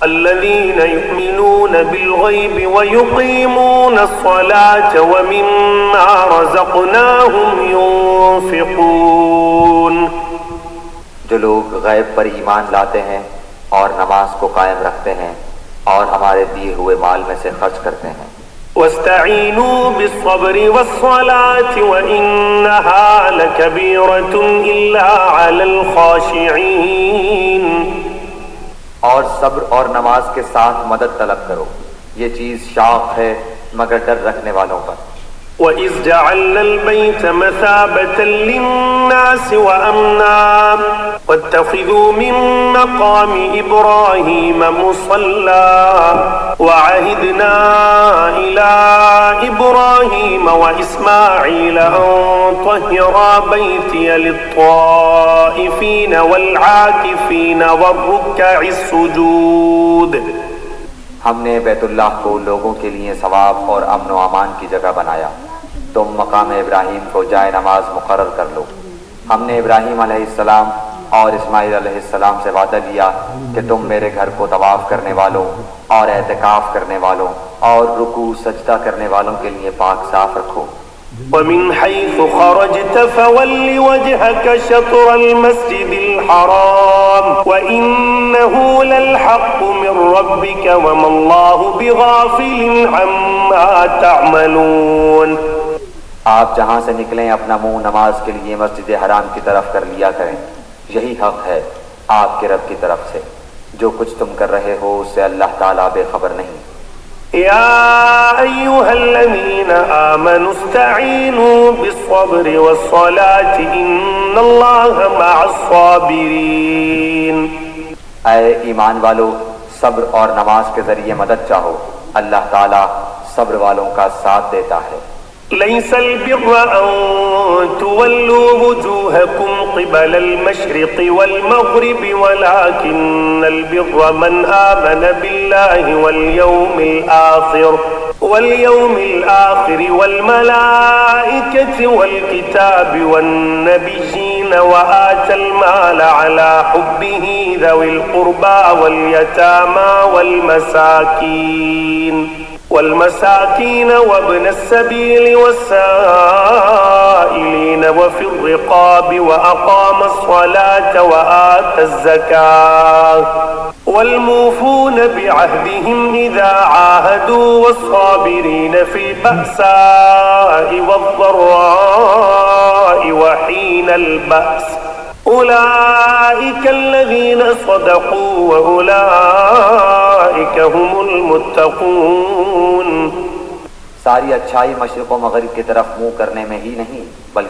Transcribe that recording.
الذين يؤمنون بالغيب ويقيمون الصلاة ومما رزقناهم ينفقون. جو لوگ غیب پر ایمان لاتے ہیں اور نماز کو قائم رکھتے ہیں اور ہمارے دیے ہوئے مال میں سے خرچ کرتے ہیں. واستعینوا بالصبر والصلاة وإنها لكبيرة إلا على الخاشعين. اور صبر اور نماز کے ساتھ مدد طلب کرو، یہ چیز شاق ہے مگر ڈر رکھنے والوں پر. وَإِذْ جَعَلْنَا الْبَيْتَ مَثَابَةً لِلنَّاسِ وَأَمْنًا وَاتَّخِذُوا مِن مَّقَامِ إِبْرَاهِيمَ مُصَلًّى وَعَهِدْنَا إِلَىٰ إِبْرَاهِيمَ وَإِسْمَاعِيلَ أَن طَهِّرَا بَيْتِيَ لِلطَّائِفِينَ وَالْعَاكِفِينَ وَالرُّكَّعِ السُّجُودِ. ہم نے بیت اللہ کو لوگوں کے لیے ثواب اور امن و امان کی جگہ بنایا. تم مقام ابراہیم کو جائے نماز مقرر کر لو. ہم نے ابراہیم علیہ السلام اور اسماعیل علیہ السلام سے وعدہ لیا کہ تم میرے گھر کو طواف کرنے والوں اور اعتکاف کرنے والوں اور رکوع سجدہ کرنے والوں کے لیے پاک صاف رکھو. وَمِنْ حَيْثُ خَرَجْتَ فَوَلِّ وَجْهَكَ شَطْرَ الْمَسْجِدِ الْحَرَامِ وَإِنَّهُ لَلْحَقُّ مِنْ رَبِّكَ وَمَا اللَّهُ بِغَافِلٍ عَمَّا تَعْمَلُونَ. آپ جہاں سے نکلیں اپنا منہ نماز کے لیے مسجد حرام کی طرف کر لیا کریں، یہی حق ہے آپ کے رب کی طرف سے. جو کچھ تم کر رہے ہو اس سے اللہ تعالیٰ بے خبر نہیں. يا أيها الذين آمنوا استعينوا بالصبر والصلاة إن الله مع الصابرين. اے ایمان والو، صبر اور نماز کے ذریعے مدد چاہو، اللہ تعالیٰ صبر والوں کا ساتھ دیتا ہے. ليس البر أن تولوا وجوهكم قبل المشرق والمغرب ولكن البر من آمن بالله واليوم الآخر والملائكة والكتاب والنبيين وآتى المال على حبه ذوي القربى واليتامى والمساكين وابن السبيل والسائلين وفي الرقاب وأقام الصلاة وآتى الزكاة والموفون بعهدهم إذا عاهدوا والصابرين في البأساء والضراء وحين البأس أولئك الذين صدقوا وأولئك هم المتقون. ساری اچھائی مشرق و مغرب کی طرف منہ کرنے میں ہی نہیں بلکہ